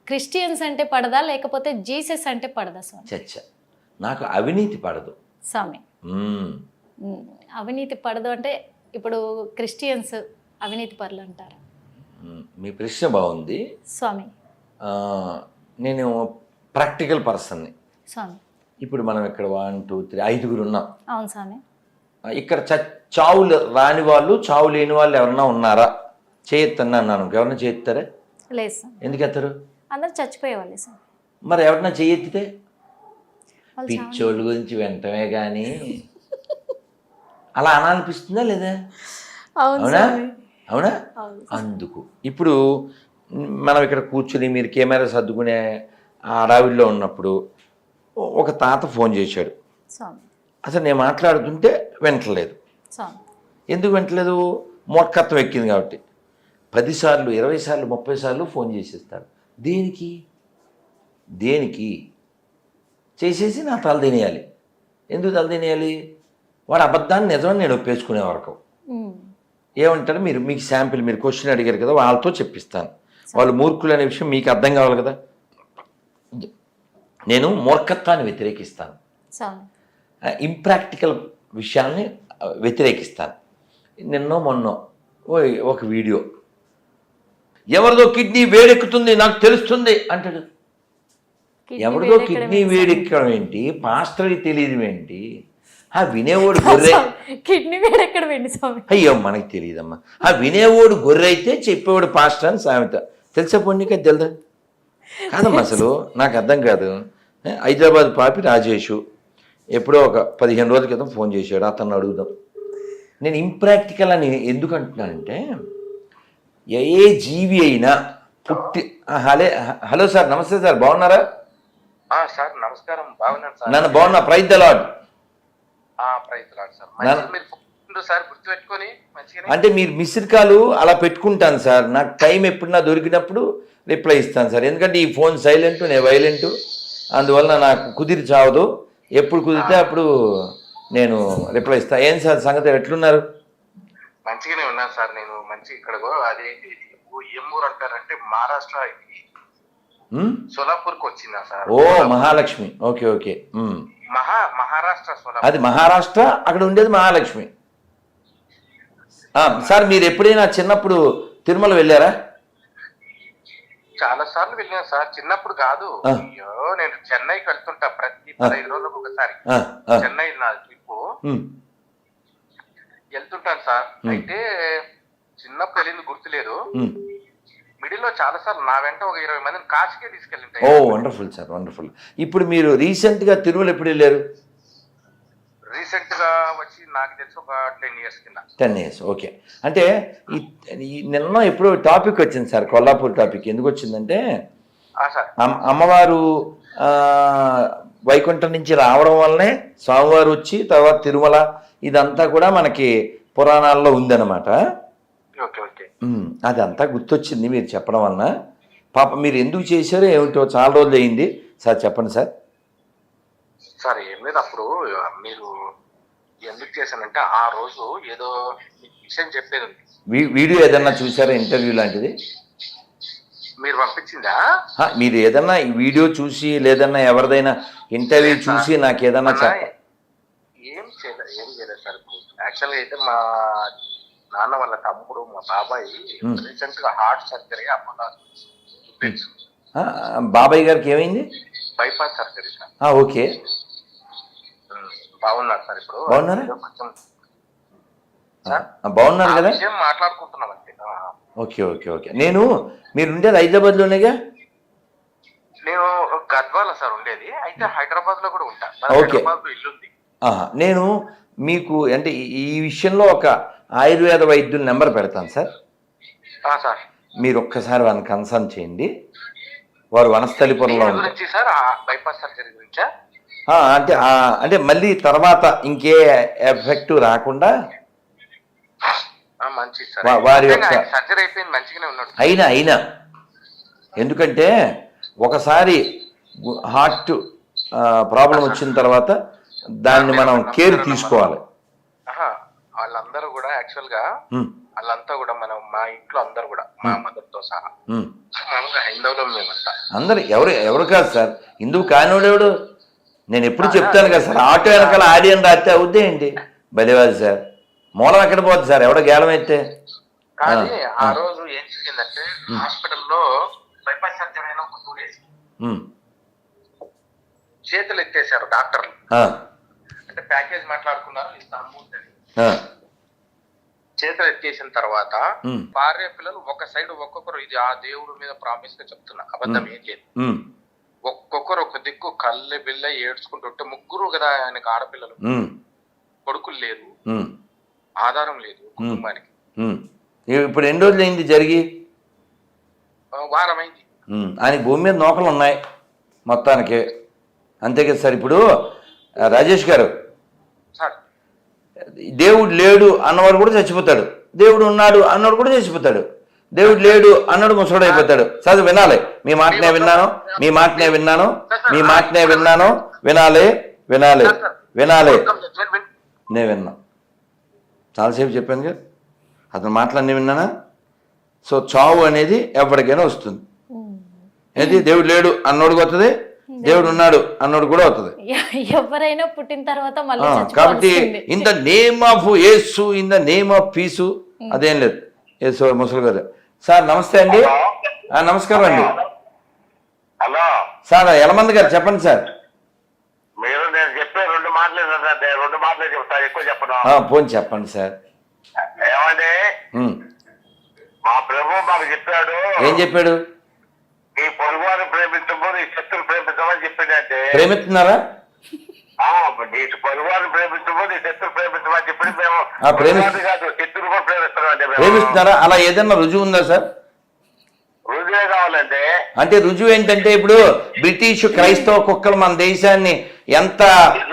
Christians అంటే పడదా లేకపోతే జీసస్ అంటే పడదా స్వామి? చచ్చ నాకు అవినీతి పడదు స్వామి మ్మ్. అవినీతి పడదు అంటే ఇప్పుడు క్రిస్టియన్స్ అవినీతి పరులు అంటారు మీ ప్రశ్న బాగుంది. స్వామి. ఆ, నేను ప్రాక్టికల్ పర్సన్ని. స్వామి. ఇప్పుడు మనం ఇక్కడ 1 2 3 5 ఉన్నాం. అవును స్వామి. ఇక్కడ చావు రాని వాళ్ళు చావు లేని వాళ్ళు ఎవరన్నా ఉన్నారా చేయొత్తన్నా అన్నాను. ఎవరన్నా చేయెత్తారా? లేదు స్వామి. ఎందుకు ఎత్తారు? అందరు చచ్చిపోయేవాళ్ళే స్వామి. మరి ఎవరన్నా చేయెత్తితే వాళ్ళు పిచ్చోళ్ళ గురించి వెంటనే కానీ అలా అనాలనిపిస్తుందా లేదా? అవును అవునా స్వామి. అవునా? అవును. అందుకు ఇప్పుడు మనం ఇక్కడ కూర్చుని మీరు కెమెరా సర్దుకునే ఆ అడవిలో ఉన్నప్పుడు ఒక తాత ఫోన్ చేశాడు. స్వామి. అసలు నేను మాట్లాడుతుంటే వింటలేదు. స్వామి. ఎందుకు వింటలేదు? మూర్ఖత్వం ఎక్కింది కాబట్టి 10 సార్లు 20 సార్లు 30 సార్లు ఫోన్ చేసేస్తాడు. దేనికి దేనికి చేసేసి నా తల తినేయాలి. ఎందుకు తల తినేయాలి? వాడు అబద్ధాన్ని నిజమని నేను ఒప్పేసుకునే వరకు ఏమంటారు? మీకు శాంపిల్ మీరు క్వశ్చన్ అడిగారు కదా, వాళ్ళతో చెప్పిస్తాను. వాళ్ళు మూర్ఖులు అనే విషయం మీకు అర్థం కావాలి కదా. నేను మూర్ఖత్వాన్ని వ్యతిరేకిస్తాను, ఇంప్రాక్టికల్ విషయాల్ని వ్యతిరేకిస్తాను. నిన్నో మొన్నో ఒక వీడియో, ఎవరిదో కిడ్నీ వేడెక్కుతుంది నాకు తెలుస్తుంది అంటాడు. ఎవరిదో కిడ్నీ వేడెక్కడం ఏంటి? పాస్టర్కి తెలియదు ఏంటి? ఆ వినేవాడు గొర్రె. కిడ్నీ వేడెక్కడ వెండి స్వామి? అయ్యో మనకి తెలియదమ్మా. ఆ వినేవాడు గొర్రె అయితే చెప్పేవాడు పాస్టర్ అని సామెత. తెలుసా పొన్నిక? తెలుదా? కాదమ్మా, అసలు నాకు అర్థం కాదు. హైదరాబాద్ పాపి రాజేషు ఎప్పుడో ఒక 15 రోజుల క్రితం ఫోన్ చేశాడు. అతన్ని అడుగుదాం. నేను ఇంప్రాక్టికల్ అని ఎందుకు అంటున్నానంటే, ఏ జీవి అయినా పుట్టి హలో సార్, నమస్తే సార్, బాగున్నారా? సార్ నమస్కారం, బాగున్నాను సార్. నన్ను బాగున్నా. Praise the lord. సార్ గుర్తుపెట్టుకొని మంచిగా అంటే మీరు మిస్డ్ కాల్ అలా పెట్టుకుంటాను సార్. నాకు టైం ఎప్పుడన్నా దొరికినప్పుడు రిప్లై ఇస్తాను సార్. ఎందుకంటే ఈ ఫోన్ సైలెంట్, నేను వైలెంట్, అందువల్ల నాకు కుదిరి చావదు. ఎప్పుడు కుదిరితే అప్పుడు నేను రిప్లై ఇస్తాను. ఏం సార్ సంగతి, ఎట్లున్నారు? మంచిగానే ఉన్నాను సార్. నేను మంచి ఇక్కడ అది ఏం ఊరు అంటారంటే మహారాష్ట్ర సోలాపూర్కి వచ్చిందా సార్? ఓ మహాలక్ష్మి. Okay okay. మహారాష్ట్ర సోలాపూర్. అది మహారాష్ట్ర, అక్కడ ఉండేది మహాలక్ష్మి. సార్ మీరు ఎప్పుడైనా చిన్నప్పుడు తిరుమల వెళ్ళారా? చాలా సార్లు వెళ్ళాను సార్. చిన్నప్పుడు కాదు, అయ్యో నేను చెన్నైకి వెళ్తుంటా ప్రతి 15 రోజులకు ఒకసారి. చెన్నై నా ట్రిప్ వెళ్తుంటాను సార్. అయితే చిన్నప్పుడు వెళ్ళింది గుర్తులేదు. మిడిల్ లో చాలా సార్లు నా వెంట ఒక 20 మందిని కాశీకే తీసుకెళ్ళింటాయి. ఓ వండర్ఫుల్ సార్, వండర్ఫుల్. ఇప్పుడు మీరు రీసెంట్ గా తిరుమల ఎప్పుడు వెళ్ళారు? రీసెంట్ గా వచ్చి నాకు తెలిసి ఒక 10 years కింద. 10 years. ఓకే. అంటే నిన్న ఎప్పుడో టాపిక్ వచ్చింది సార్, కొల్లాపూర్ టాపిక్. ఎందుకు వచ్చిందంటే అమ్మవారు వైకుంఠం నుంచి రావడం వల్లనే స్వామివారు వచ్చి తర్వాత తిరుమల, ఇదంతా కూడా మనకి పురాణాల్లో ఉందన్నమాట. అదంతా గుర్తొచ్చింది మీరు చెప్పడం వలన. పాప మీరు ఎందుకు చేశారో ఏమిటో చాలా రోజులు అయింది సార్, చెప్పండి సార్. సార్ ఏం లేదు, అప్పుడు మీరు ఎందుకు చేశానంటే ఆ రోజు ఏదో విషయం చెప్పేది ఉంది. వీడియో ఏదన్నా చూసారా, ఇంటర్వ్యూ లాంటిది మీరు పంపించిందా? మీరు ఏదన్నా వీడియో చూసి లేదన్నా ఎవరిదైనా ఇంటర్వ్యూ చూసి నాకు ఏదన్నా ఏం చేయలేదు సార్. యాక్చువల్గా అయితే మా నాన్న వాళ్ళ తమ్ముడు మా బాబాయ్ రీసెంట్ గా హార్ట్ సర్జరీ అపోలో. బాబాయ్ గారికి ఏమైంది? Bypass surgery sir. ఓకే. బాగున్నారు సార్. ఇప్పుడు బాగున్నారా? కొంచెం బాగున్నారు కదా? మాట్లాడుకుంటున్నాం అంతే. Okay okay okay. మీరు ఉండేది హైదరాబాద్ లోనేగా? నేను గద్వాల సార్ ఉండేది. అయితే హైదరాబాద్ లో కూడా ఉంటా. హైదరాబాద్ లో ఇల్లు ఉంది. నేను మీకు అంటే ఈ విషయంలో ఒక ఆయుర్వేద వైద్యుల నెంబర్ పెడతాను సార్. సార్ మీరు ఒక్కసారి వాళ్ళని కన్సల్ట్ చేయండి. వారు వనస్థలిపురంలో గురించి సార్, బైపాస్ సర్జరీ గురించా? అంటే మళ్ళీ తర్వాత ఇంకే ఎఫెక్ట్ రాకుండా వారి యొక్క సర్జరీ అయిపోయింది, మంచిగానే ఉన్నాడు. అయినా ఎందుకంటే ఒకసారి హార్ట్ ప్రాబ్లం వచ్చిన తర్వాత దాన్ని మనం కేర్ తీసుకోవాలి. వాళ్ళందరూ కూడా యాక్చువల్ గా వాళ్ళంతా కూడా మా ఇంట్లో అందరు కూడా మా మదర్తో సహా మామూలుగా హైందవులో మేమంతా. అందరు ఎవరు కాదు సార్, హిందువు కానివాడెవడు? నేను ఎప్పుడు చెప్తాను కదా సార్, ఆటో వెనకాల ఆడియన్ రాస్తే అవుద్దే ఏంటి బలివాది సార్, మూలం ఎక్కడ పోద్ది సార్ ఎవడో గేలం అయితే. కానీ ఆ రోజు ఏం జరిగిందంటే హాస్పిటల్లో బైపాస్ సర్జరీ అయిన ఒక 2 days చేతులు ఎత్తేసారు డాక్టర్లు. అంటే ప్యాకేజ్ మాట్లాడుకున్నారు ఇస్తాము అని. చేతులు ఎత్తేసిన తర్వాత భార్య పిల్లలు ఒక సైడ్ ఒక్కొక్కరు, ఇది ఆ దేవుడు మీద ప్రామిస్ గా చెప్తున్నా, అబద్ధం ఏం లేదు, ఒక్కొక్కరు ఒక దిక్కు కళ్ళె బిల్ల ఏడ్చుకుంటుంటే, ముగ్గురు కదా ఆయనకు ఆడపిల్లలు, కొడుకులు లేరు, ఆధారం లేదు కుటుంబానికి. ఇప్పుడు ఎన్ని రోజులు అయింది జరిగి? వారమైంది. ఆయన భూమి మీద నూకలు ఉన్నాయి మొత్తానికి, అంతే కదా సార్. ఇప్పుడు రాజేష్ గారు, దేవుడు లేడు అన్నవాడు కూడా చచ్చిపోతాడు, దేవుడు ఉన్నాడు అన్నవాడు కూడా చచ్చిపోతాడు, దేవుడు లేడు అన్నాడు ముసడు అయిపోతాడు. చదువు వినాలి, మీ మాటనే విన్నాను, మీ మాటనే విన్నాను, మీ మాటనే విన్నాను, వినాలి వినాలి వినాలి. నేను విన్నా, చాలాసేపు చెప్పాను కదా, అతను మాటలన్నీ విన్నానా. సో చావు అనేది ఎవరికైనా వస్తుంది. ఏది దేవుడు లేడు అన్నోడికి వస్తుంది, దేవుడు ఉన్నాడు అన్నోడు కూడా అవుతుంది. ఎవరైనా పుట్టిన తర్వాత కాబట్టి in the name of Yesu, in the name of peace, అదేం లేదు. యేసు ముసలి గారు సార్ నమస్తే అండి. నమస్కారం అండి. హలో సార్ యలమంది గారు చెప్పండి సార్. మీరు నేను చెప్పే 2 మాటలే 2 మాటలే చెప్తాను, ఎక్కువ చెప్పను. పోనీ చెప్పండి సార్. ఏమండి, మా ప్రభు మాకు చెప్పాడు. ఏం చెప్పాడు? నీ పొరుగువారిని ప్రేమించము, నీ శత్రువుని ప్రేమించమని చెప్పిందంటే ప్రేమిస్తున్నారా? నీ పొరుగువారిని ప్రేమించము, నీ శత్రువు ప్రేమించమని చెప్పి మేము కాదు శత్రువు కూడా ప్రేమిస్తున్నాం. ప్రేమిస్తున్నారా? అలా ఏదన్నా రుజువు ఉందా సార్? రుజువే కావాలంటే అంటే రుజువు ఏంటంటే, ఇప్పుడు బ్రిటిష్ క్రైస్తవ కుక్కలు మన దేశాన్ని ఎంత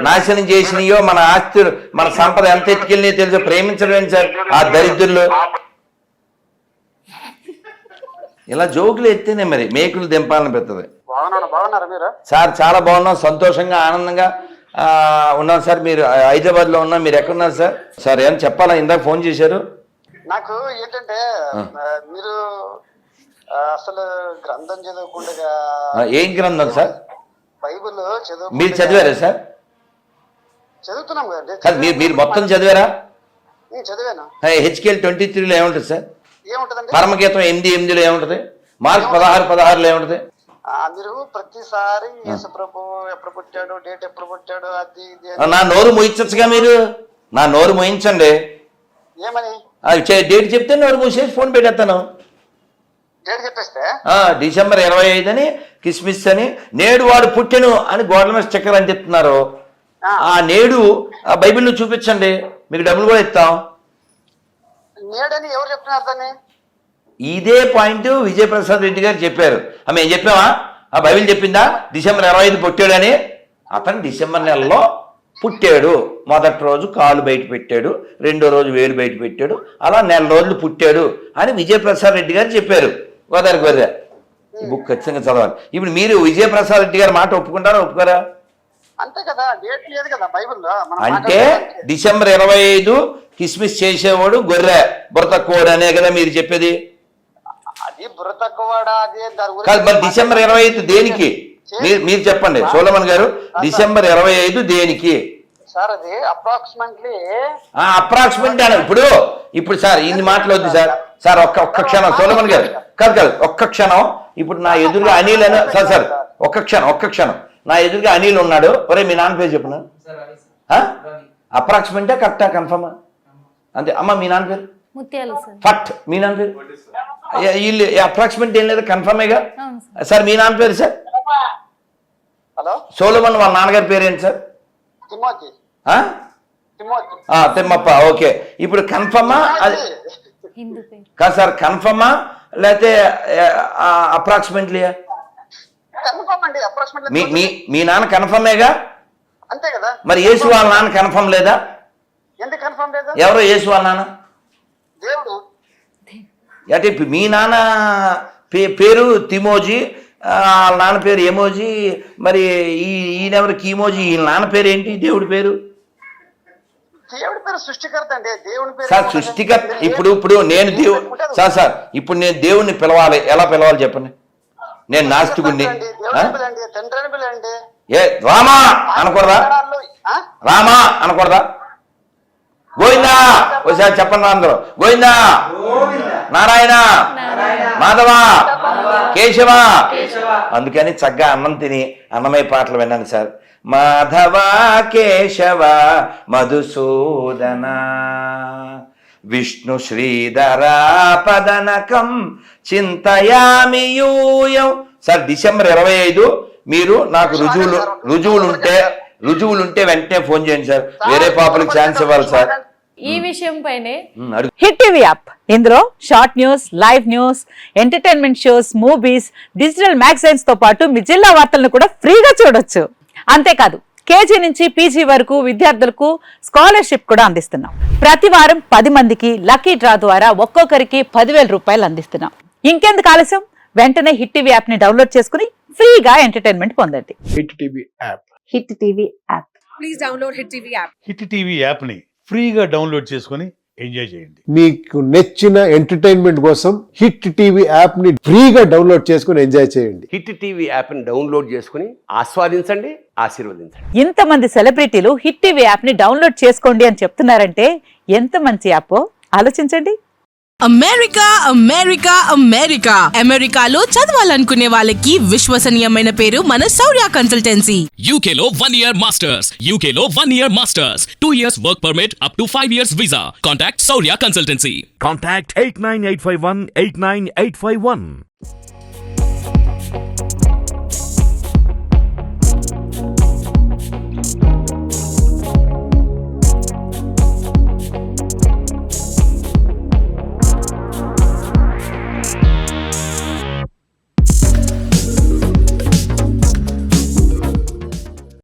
నాశనం చేసినాయో, మన ఆస్తులు మన సంపద ఎంత ఎత్తుకెళ్ళినాయో తెలుసు. ప్రేమించడం ఏంటి సార్ ఆ దరిద్రులు? ఇలా జోకులు ఎత్తేనే మరి మేకులు దింపాలని పెద్దది. సార్ చాలా బాగున్నాం, సంతోషంగా ఆనందంగా ఉన్నాం సార్. మీరు హైదరాబాద్ లో ఉన్నా, మీరు ఎక్కడున్నారు సార్? సార్ ఏమన్నా చెప్పాలా? ఇందాక ఫోన్ చేశారు నాకు. ఏంటంటే మీరు అసలు గ్రంథం చదవకుండా. ఏం గ్రంథం సార్? బైబిల్ చదువు. మీరు చదివారా సార్? చదువుతున్నాం కదండి. మీరు మొత్తం చదివారా? చదివాను. హెచ్కేఎల్ 23లో ఏముంటుంది సార్? ఏముంటదండి? పరమగీతం 8:8లో ఏముంటది? మార్క్ 16:16లో ఏముంటది? మీరు ప్రతిసారి యేసు ప్రభు ఎప్పుడు పుట్టాడు, డేట్ ఎప్పుడు పుట్టాడు, అది ఇది. నా నోరు మోయించచ్చుగా మీరు. నా నోరు మోయించండి. ఏమని? డేట్ చెప్తే నోరు మూసేసి ఫోన్ పెట్టేస్తాను. డేట్ చెప్పేస్తే డిసెంబర్ 25 అని, కిస్మిస్ అని, నేడు వాడు పుట్టెను అని గోడల మీద స్టిక్కర్ అని చెప్తున్నారు. ఆ నేడు ఆ బైబిల్లో చూపించండి, మీకు డబ్బులు కూడా ఇస్తాం. నేడని ఎవరు చెప్తున్నారు దాన్ని? ఇదే పాయింట్ విజయప్రసాద్ రెడ్డి గారు చెప్పారు. మేము చెప్పామా? ఆ బైబిల్ చెప్పిందా డిసెంబర్ 25 పుట్టాడని? అతను డిసెంబర్ నెలలో పుట్టాడు. మొదటి రోజు కాలు బయట పెట్టాడు, రెండో రోజు వేలు బయట పెట్టాడు, అలా నెల రోజులు పుట్టాడు అని విజయప్రసాద్ రెడ్డి గారు చెప్పారు. గోదావరి గొర్రె ఈ బుక్ ఖచ్చితంగా చదవాలి. ఇప్పుడు మీరు విజయప్రసాద్ రెడ్డి గారి మాట ఒప్పుకుంటారా ఒప్పుకోరా? అంతే కదా, డేట్ లేదు కదా బైబిల్లో. అంటే డిసెంబర్ 25 కిస్మిస్ చేసేవాడు గొర్రె, బుర్ర తక్కువడు అనే కదా మీరు చెప్పేది? అది బుర్ర తక్కువడా? కాదు, మరి డిసెంబర్ 25 దేనికి? మీరు చెప్పండి సోలమన్ గారు, డిసెంబర్ 25 దేనికి సార్? అది అప్రాక్సిమేట్లీ ఇప్పుడు సార్ ఇన్ని మాటలు వద్దు సార్. సార్ ఒక్క క్షణం సోలమన్ గారు, కాదు ఒక్క క్షణం. ఇప్పుడు నా ఎదురుగా అనిల్ అని సార్ ఒక్క క్షణం నా ఎదురుగా అనిల్ ఉన్నాడు. ఒరే మీ నాన్న పేరు చెప్పిన అప్రాక్సిమేటా కరెక్టా కన్ఫర్మా? అంతే అమ్మ. మీ నాన్న పేరు ఫట్. మీ నాన్న పేరు వీళ్ళు అప్రాక్సిమేట్ ఏం లేదు, కన్ఫర్మేగా. సార్ మీ నాన్న పేరు సార్? హలో సోలమన్ వాళ్ళ నాన్నగారి పేరు ఏంటి సార్? తిమ్మప్ప. ఓకే, ఇప్పుడు కన్ఫర్మా? అది కాదు సార్, కన్ఫర్మా లేకపోతే అప్రాక్సిమేట్లీ? మీ నాన్న కన్ఫర్మేగా? అంతే కదా. మరి యేసు వాళ్ళ నాన్న కన్ఫర్మ్ లేదా? ఎందుకు కన్ఫర్మ్ లేదా? ఎవరో యేసు వాళ్ళ నాన్న దేవుడు. అంటే మీ నాన్న పేరు తిమోజీ, వాళ్ళ నాన్న పేరు ఎమోజీ, మరి ఈయనెవరు కీమోజీ, వీళ్ళ నాన్న పేరు ఏంటి? దేవుడి పేరు దేవుడి పేరు సృష్టికర్త అండి, దేవుడి పేరు సార్ సృష్టికర్త. ఇప్పుడు నేను సార్ ఇప్పుడు నేను దేవుణ్ణి పిలవాలి, ఎలా పిలవాలి చెప్పండి? నేను నాస్తికుణ్ణి. దేవుడిని పిలండి, తండ్రిని పిలండి. ఏ రామా అనకూడదా? రామా అనకూడదా? గోవిందా ఒకసారి చెప్పండి అందరూ. గోవిందా, నారాయణ, మాధవ, కేశవ. అందుకని చక్కగా అన్నం తిని అన్నమయ్య పాటలు విన్నాను సార్. మాధవ కేశవ మధుసూదన విష్ణు శ్రీధర పదనకం చింతయామి యూయం. సార్ డిసెంబర్ 25 మీరు నాకు రుజువులుంటే వెంటనే ఫోన్ చేయండి సార్. వేరే పాపలకు ఛాన్స్ ఇవ్వాలి సార్. ఈ విషయం పైనే హిట్ టీవీ యాప్, ఇందులో short news, live news, entertainment shows, movies, digital magazines తో పాటు మీ జిల్లా వార్తలను కూడా ఫ్రీగా చూడొచ్చు. అంతేకాదు కేజీ నుంచి పీజీ వరకు విద్యార్థులకు స్కాలర్షిప్ కూడా అందిస్తున్నాం. ప్రతి వారం 10 మందికి లక్కీ డ్రా ద్వారా ఒక్కొక్కరికి 10,000 రూపాయలు అందిస్తున్నాం. ఇంకెందుకు ఆలస్యం, వెంటనే హిట్ టీవీ యాప్ ని డౌన్లోడ్ చేసుకుని ఫ్రీగా ఎంటర్టైన్మెంట్ పొందండి. Hit TV app. Hit TV app. Please download hit TV app. Hit TV app ని ఫ్రీగా డౌన్లోడ్ చేసుకొని ఎంజాయ్ చేయండి. మీకు నచ్చిన ఎంటర్టైన్మెంట్ కోసం హిట్ టీవీ యాప్ ని ఫ్రీగా డౌన్లోడ్ చేసుకొని ఎంజాయ్ చేయండి. హిట్ టీవీ యాప్ ని డౌన్లోడ్ చేసుకుని ఆస్వాదించండి, ఆశీర్వదించండి. ఇంతమంది సెలబ్రిటీలు హిట్ టీవీ యాప్ ని డౌన్లోడ్ చేసుకోండి అని చెప్తున్నారంటే ఎంత మంచి యాప్ ఆలోచించండి. అమెరికా అమెరికా అమెరికా అమెరికాలో చదవాలనుకునే వాళ్ళకి విశ్వసనీయమైన పేరు మన శౌర్య కన్సల్టెన్సీ. UK లో 1 year masters. UK లో 1 year masters. 2 years work permit up to 5 years visa. Contact Saurya Consultancy. Contact 89851 89851.